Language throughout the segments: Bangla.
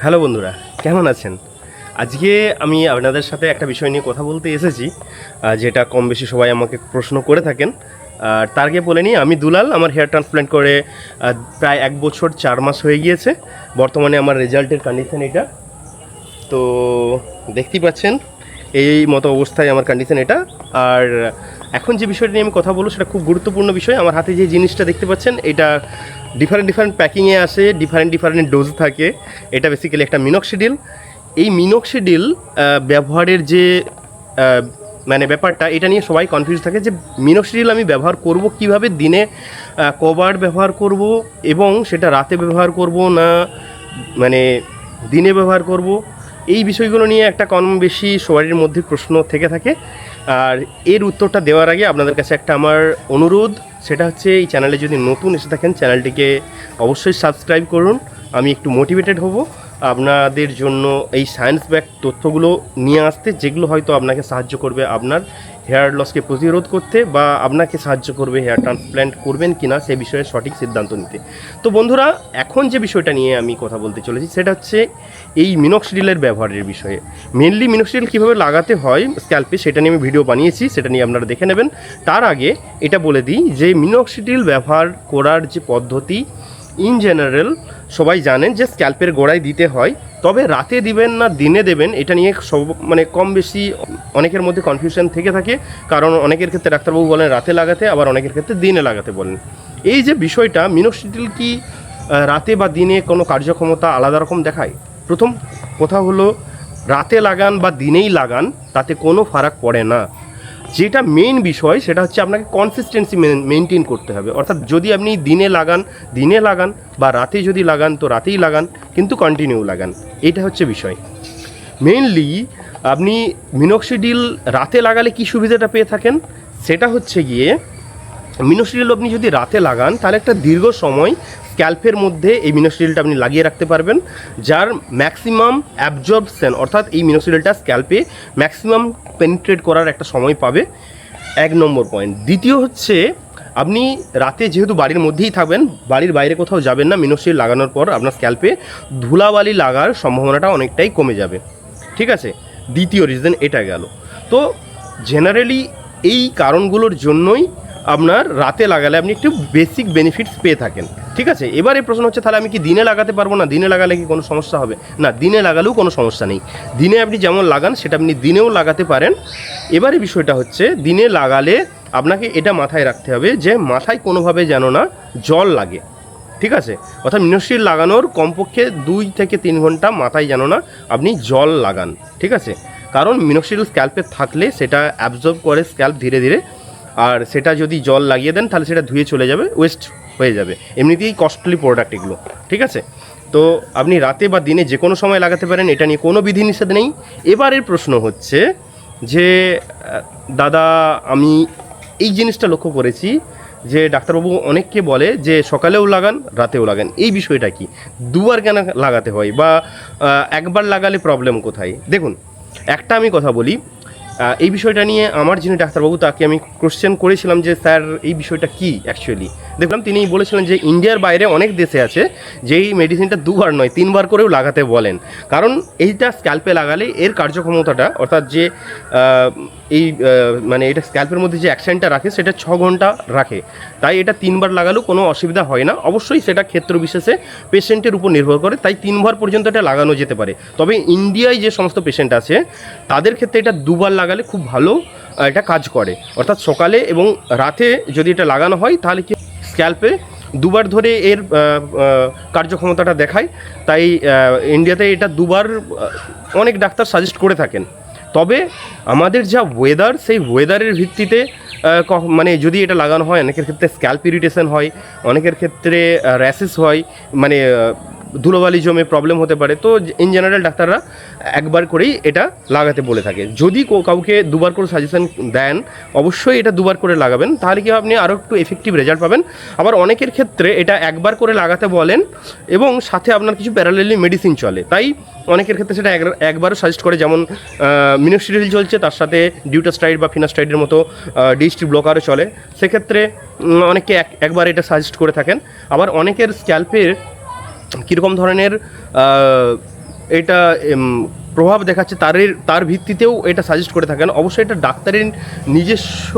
হ্যালো বন্ধুরা, কেমন আছেন? আজকে আমি আপনাদের সাথে একটা বিষয় নিয়ে কথা বলতে এসেছি, যেটা কম বেশি সবাই আমাকে প্রশ্ন করে থাকেন। আর তার আগে বলে নিই, আমি দুলাল। আমার হেয়ার ট্রান্সপ্ল্যান্ট করে প্রায় 1 বছর 4 মাস হয়ে গিয়েছে। বর্তমানে আমার রেজাল্টের কন্ডিশন এটা। তো দেখতেই পাচ্ছেন এই মতো অবস্থায় আমার কন্ডিশন এটা। আর এখন যে বিষয়টা নিয়ে আমি কথা বলবো সেটা খুব গুরুত্বপূর্ণ বিষয়। আমার হাতে যে জিনিসটা দেখতে পাচ্ছেন এটা ডিফারেন্ট প্যাকিংয়ে আসে, ডিফারেন্ট ডোজ থাকে। এটা বেসিক্যালি একটা মিনক্সিডিল। এই মিনক্সিডিল ব্যবহারের যে মানে ব্যাপারটা, এটা নিয়ে সবাই কনফিউজ থাকে যে মিনক্সিডিল আমি ব্যবহার করব কিভাবে, দিনে কবার ব্যবহার করব, এবং সেটা রাতে ব্যবহার করব না মানে দিনে ব্যবহার করব। এই বিষয়গুলো নিয়ে একটা কম বেশি সবারই মধ্যে প্রশ্ন থেকে থাকে। আর এর উত্তরটা দেওয়ার আগে আপনাদের কাছে একটা আমার অনুরোধ, সেটা হচ্ছে এই চ্যানেলে যদি নতুন এসে থাকেন চ্যানেলটিকে অবশ্যই সাবস্ক্রাইব করুন। আমি একটু মোটিভেটেড হব আপনাদের জন্য এই সায়েন্স ব্যাক তথ্যগুলো নিয়ে আসতে, যেগুলো হয়তো আপনাকে সাহায্য করবে আপনার হেয়ার লসকে প্রতিরোধ করতে, বা আপনাকে সাহায্য করবে হেয়ার ট্রান্সপ্ল্যান্ট করবেন কি না সে বিষয়ে সঠিক সিদ্ধান্ত নিতে। তো বন্ধুরা, এখন যে বিষয়টা নিয়ে আমি কথা বলতে চলেছি সেটা হচ্ছে এই মিনক্সিডিলের ব্যবহারের বিষয়ে। মেনলি মিনক্সিডিল কীভাবে লাগাতে হয় স্ক্যাল্পে সেটা নিয়ে আমি ভিডিও বানিয়েছি, সেটা নিয়ে আপনারা দেখে নেবেন। তার আগে এটা বলে দিই যে মিনক্সিডিল ব্যবহার করার যে পদ্ধতি, ইন জেনারেল সবাই জানেন যে স্ক্যাল্পের গোড়ায় দিতে হয়। তবে রাতে দিবেন না দিনে দেবেন এটা নিয়ে মানে কম বেশি অনেকের মধ্যে কনফিউশন থেকে থাকে। কারণ অনেকের ক্ষেত্রে ডাক্তারবাবু বলেন রাতে লাগাতে, আবার অনেকের ক্ষেত্রে দিনে লাগাতে বলেন। এই যে বিষয়টা, মিনক্সিডিল কি রাতে বা দিনে কোনো কার্যক্ষমতা আলাদা রকম দেখায়? প্রথম কথা হলো, রাতে লাগান বা দিনেই লাগান তাতে কোনো ফারাক পড়ে না। যেটা মেইন বিষয় সেটা হচ্ছে আপনাকে কনসিস্টেন্সি মেনটেন করতে হবে। অর্থাৎ যদি আপনি দিনে লাগান, বা রাতে যদি লাগান তো রাতেই লাগান, কিন্তু কন্টিনিউ লাগান। এটা হচ্ছে বিষয়। মেইনলি আপনি মিনক্সিডিল রাতে লাগালে কি সুবিধাটা পেয়ে থাকেন সেটা হচ্ছে গিয়ে, মিনক্সিডিল আপনি যদি রাতে লাগান তাহলে একটা দীর্ঘ সময় স্ক্যাল্পের মধ্যে এই মিনক্সিডিলটা আপনি লাগিয়ে রাখতে পারবেন, যার ম্যাক্সিমাম অ্যাবজর্বশন, অর্থাৎ এই মিনক্সিডিলটা স্ক্যাল্পে ম্যাক্সিমাম পেনিট্রেট করার একটা সময় পাবে। 1 নম্বর পয়েন্ট। দ্বিতীয় হচ্ছে, আপনি রাতে যেহেতু বাড়ির মধ্যেই থাকবেন, বাড়ির বাইরে কোথাও যাবেন না, মিনক্সিডিল লাগানোর পর আপনার স্ক্যাল্পে ধুলাবালি লাগার সম্ভাবনাটা অনেকটাই কমে যাবে। ঠিক আছে, দ্বিতীয় রিজন এটা গেল। তো জেনারেলি এই কারণগুলোর জন্যই আপনার রাতে লাগালে আপনি একটু বেসিক বেনিফিটস পেয়ে থাকেন। ঠিক আছে, এবারে প্রশ্ন হচ্ছে তাহলে আমি কি দিনে লাগাতে পারবো না? দিনে লাগালে কি কোনো সমস্যা হবে? না, দিনে লাগালেও কোনো সমস্যা নেই। দিনে আপনি যেমন লাগান সেটা আপনি দিনেও লাগাতে পারেন। এবারে বিষয়টা হচ্ছে, দিনে লাগালে আপনাকে এটা মাথায় রাখতে হবে যে মাথায় কোনোভাবে যেন না জল লাগে। ঠিক আছে, অর্থাৎ মিনক্সিডিল লাগানোর কমপক্ষে 2 থেকে 3 ঘন্টা মাথায় যেন না আপনি জল লাগান। ঠিক আছে, কারণ মিনক্সিডিল স্ক্যাল্পে থাকলে সেটা অ্যাবজর্ব করে স্ক্যাল্প ধীরে ধীরে, আর সেটা যদি জল লাগিয়ে দেন তাহলে সেটা ধুয়ে চলে যাবে, ওয়েস্ট হয়ে যাবে। এমনিতেই কস্টলি প্রোডাক্ট এগুলো। ঠিক আছে, তো আপনি রাতে বা দিনে যে কোনো সময় লাগাতে পারেন, এটা নিয়ে কোনো বিধিনিষেধ নেই। এবারের প্রশ্ন হচ্ছে যে দাদা, আমি এই জিনিসটা লক্ষ্য করেছি যে ডাক্তারবাবু অনেককে বলে যে সকালেও লাগান রাতেও লাগান। এই বিষয়টা কি, দুবার কেন লাগাতে হয়, বা একবার লাগালে প্রবলেম কোথায়? দেখুন, একটা আমি কথা বলি, এই বিষয়টা নিয়ে আমার যিনি ডাক্তারবাবু তাকে আমি কোশ্চেন করেছিলাম যে স্যার এই বিষয়টা কি অ্যাকচুয়ালি। দেখলাম তিনি বলেছিলেন যে ইন্ডিয়ার বাইরে অনেক দেশে আছে যে এই মেডিসিনটা 2 বার নয় 3 বার করেও লাগাতে বলেন। কারণ এইটা স্ক্যাল্পে লাগালে এর কার্যক্ষমতাটা, অর্থাৎ যে এই মানে এটা স্ক্যাল্পের মধ্যে যে অ্যাকশনটা রাখে সেটা 6 ঘন্টা রাখে। তাই এটা 3 বার লাগালেও কোনো অসুবিধা হয় না। অবশ্যই সেটা ক্ষেত্র বিশেষে পেশেন্টের উপর নির্ভর করে, তাই 3 বার পর্যন্ত এটা লাগানো যেতে পারে। তবে ইন্ডিয়ায় যে সমস্ত পেশেন্ট আছে তাদের ক্ষেত্রে এটা 2 বার লাগালে খুব ভালো এটা কাজ করে। অর্থাৎ সকালে এবং রাতে যদি এটা লাগানো হয় তাহলে কি স্ক্যাল্পে 2 বার ধরে এর কার্যক্ষমতাটা দেখায়। তাই ইন্ডিয়াতে এটা 2 বার অনেক ডাক্তার সাজেস্ট করে থাকেন। তবে আমাদের যা ওয়েদার, সেই ওয়েদারের ভিত্তিতে মানে যদি এটা লাগানো হয়, অনেকের ক্ষেত্রে স্ক্যাল্প ইরিটেশন হয়, অনেকের ক্ষেত্রে র্যাশেস হয়, মানে ধুলোবালি জমে প্রবলেম হতে পারে। তো ইন জেনারেল ডাক্তাররা একবার করেই এটা লাগাতে বলে থাকে। যদি কাউকে 2 বার করে সাজেশন দেন অবশ্যই এটা 2 বার করে লাগাবেন, তাহলে কি আপনি আরও একটু এফেক্টিভ রেজাল্ট পাবেন। আবার অনেকের ক্ষেত্রে এটা 1 বার করে লাগাতে বলেন এবং সাথে আপনার কিছু প্যারালালি মেডিসিন চলে, তাই অনেকের ক্ষেত্রে সেটা একবারও সাজেস্ট করে। যেমন মিনক্সিডিল চলছে, তার সাথে ডিউটাস্টাইড বা ফিনাস্টাইডের মতো ডিএসটি ব্লকারও চলে, সেক্ষেত্রে অনেকে একবার এটা সাজেস্ট করে থাকেন। আবার অনেকের স্ক্যাল্পের কীরকম ধরনের এটা প্রভাব দেখাচ্ছে তার ভিত্তিতেও এটা সাজেস্ট করে থাকেন। অবশ্যই এটা ডাক্তারের নিজস্ব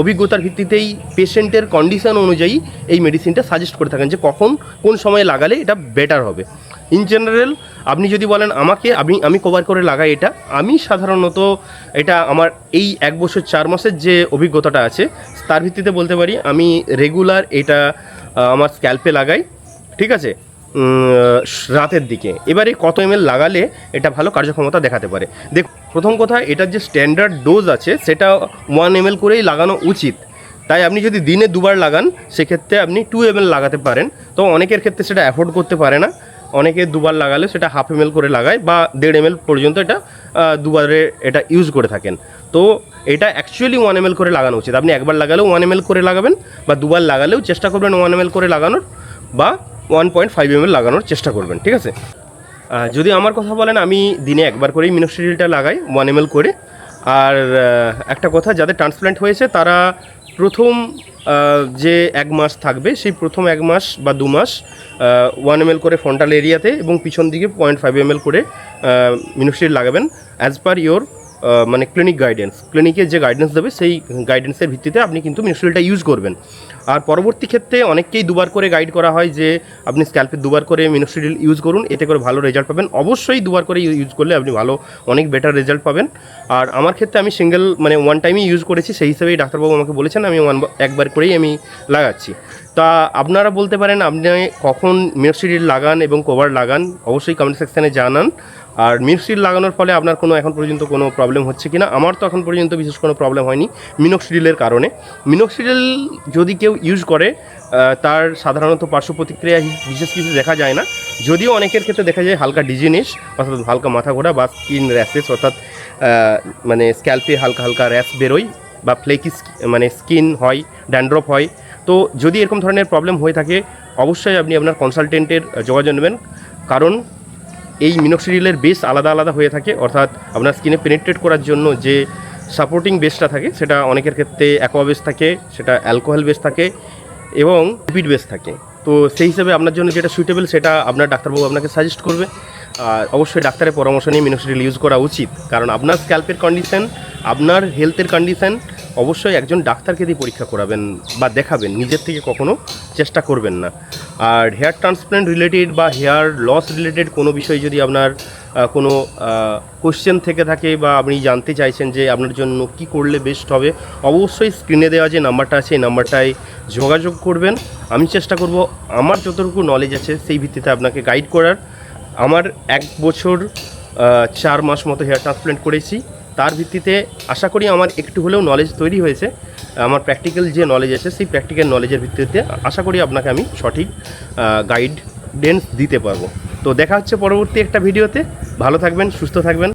অভিজ্ঞতার ভিত্তিতেই পেশেন্টের কন্ডিশন অনুযায়ী এই মেডিসিনটা সাজেস্ট করে থাকেন যে কখন কোন সময়ে লাগালে এটা বেটার হবে। ইন জেনারেল আপনি যদি বলেন আমাকে আমি কভার করে লাগাই এটা, আমি সাধারণত এটা আমার এই 1 বছর 4 মাসের যে অভিজ্ঞতাটা আছে তার ভিত্তিতে বলতে পারি আমি রেগুলার এটা আমার স্ক্যাল্পে লাগাই, ঠিক আছে, রাতের দিকে। এবারে কত ml লাগালে এটা ভালো কার্যক্ষমতা দেখাতে পারে। দেখ, প্রথম কথা, এটার যে স্ট্যান্ডার্ড ডোজ আছে সেটা 1 ml করেই লাগানো উচিত। তাই আপনি যদি দিনে 2 বার লাগান সেক্ষেত্রে আপনি 2 ml লাগাতে পারেন। তো অনেকের ক্ষেত্রে সেটা অ্যাফোর্ড করতে পারে না, অনেকে 2 বার লাগালে সেটা 1/2 ml করে লাগায় বা 1.5 ml পর্যন্ত এটা 2 বারে এটা ইউজ করে থাকেন। তো এটা অ্যাকচুয়ালি 1 ml করে লাগানো উচিত। আপনি একবার লাগালেও 1 ml করে লাগাবেন বা 2 বার লাগালেও চেষ্টা করবেন 1 ml করে লাগানোর বা 1.5 ml লাগানোর চেষ্টা করবেন, ঠিক আছে। যদি আমার কথা বলেন, আমি দিনে একবার করেই মিনোক্সিডিলটা লাগাই 1 ml করে। আর একটা কথা, যাদের ট্রান্সপ্ল্যান্ট হয়েছে তারা প্রথম যে 1 মাস থাকবে সেই প্রথম 1 মাস বা 2 মাস 1 ml করে ফ্রন্টাল এরিয়াতে এবং পিছন দিকে 0.5 ml করে মিনোক্সিডিল লাগাবেন অ্যাজ পার ইয়োর মানে ক্লিনিক গাইডেন্স। ক্লিনিকে যে গাইডেন্স দেবে সেই গাইডেন্সের ভিত্তিতে আপনি কিন্তু মিনোক্সিডিলটা ইউজ করবেন। আর পরবর্তী ক্ষেত্রে অনেককেই 2 বার করে গাইড করা হয় যে আপনি স্ক্যাল্পে 2 বার করে মিনোক্সিডিল ইউজ করুন, এতে করে ভালো রেজাল্ট পাবেন। অবশ্যই 2 বার করে ইউজ করলে আপনি অনেক বেটার রেজাল্ট পাবেন। আর আমার ক্ষেত্রে আমি সিঙ্গেল মানে 1 টাইমই ইউজ করেছি, সেই হিসেবেই ডাক্তারবাবু আমাকে বলেছেন আমি একবার করেই আমি লাগাচ্ছি। তা আপনারা বলতে পারেন আপনি কখন মিনোক্সিডিল লাগান এবং কভার লাগান, অবশ্যই কমেন্ট সেকশানে জানান। আর মিনোক্সিডিল লাগানোর ফলে আপনার এখন পর্যন্ত কোনো প্রবলেম হচ্ছে কিনা। আমার তো এখন পর্যন্ত বিশেষ কোনো প্রবলেম হয়নি মিনোক্সিডিলের কারণে। মিনোক্সিডিল যদি কেউ ইউজ করে তার সাধারণত পার্শ্ব প্রতিক্রিয়া বিশেষ কিছু দেখা যায় না, যদিও অনেকের ক্ষেত্রে দেখা যায় হালকা ডিজিনেস অর্থাৎ হালকা মাথা ঘোরা বা স্কিন র্যাশেস অর্থাৎ মানে স্ক্যাল্পে হালকা হালকা র্যাশ বেরোয় বা ফ্লেকি মানে স্কিন হয়, ড্যান্ড্রফ হয়। তো যদি এরকম ধরনের প্রবলেম হয়ে থাকে অবশ্যই আপনি আপনার কনসালটেন্টের যোগাযোগ নেবেন, কারণ এই মিনোক্সিডিলের বেস আলাদা আলাদা হয়ে থাকে। অর্থাৎ আপনার স্কিনে পেনিট্রেট করার জন্য যে সাপোর্টিং বেসটা থাকে সেটা অনেকের ক্ষেত্রে অ্যাকোয়া বেস থাকে, সেটা অ্যালকোহল বেস থাকে এবং লিপিড বেস থাকে। তো সেই হিসেবে আপনার জন্য যেটা সুইটেবল সেটা আপনার ডাক্তারবাবু আপনাকে সাজেস্ট করবে। আর অবশ্যই ডাক্তারের পরামর্শ নিয়ে মিনোক্সিডিল ইউজ করা উচিত, কারণ আপনার স্ক্যাল্পের কন্ডিশন, আপনার হেলথের কন্ডিশন অবশ্যই একজন ডাক্তারকে দিয়ে পরীক্ষা করাবেন বা দেখাবেন, নিজের থেকে কখনো চেষ্টা করবেন না। আর হেয়ার ট্রান্সপ্ল্যান্ট রিলেটেড বা হেয়ার লস রিলেটেড কোনো বিষয় যদি আপনার কোনো কোশ্চেন থেকে থাকে বা আপনি জানতে চাইছেন যে আপনার জন্য কি করলে বেস্ট হবে, অবশ্যই স্ক্রিনে দেওয়া যে নাম্বারটা আছে এই নাম্বারটায় যোগাযোগ করবেন। আমি চেষ্টা করব আমার যতটুকু নলেজ আছে সেই ভিত্তিতে আপনাকে গাইড করার। আমার 1 বছর 4 মাস মতো হেয়ার ট্রান্সপ্ল্যান্ট করেছি, তার ভিত্তিতে আশা করি আমার একটু হলেও নলেজ তৈরি হয়েছে। আমার প্র্যাকটিক্যাল যে নলেজ আছে সেই প্র্যাকটিক্যাল নলেজের ভিত্তিতে আশা করি আপনাকে আমি সঠিক গাইডেন্স দিতে পারবো। তো দেখা হচ্ছে পরবর্তী একটা ভিডিওতে। ভালো থাকবেন, সুস্থ থাকবেন।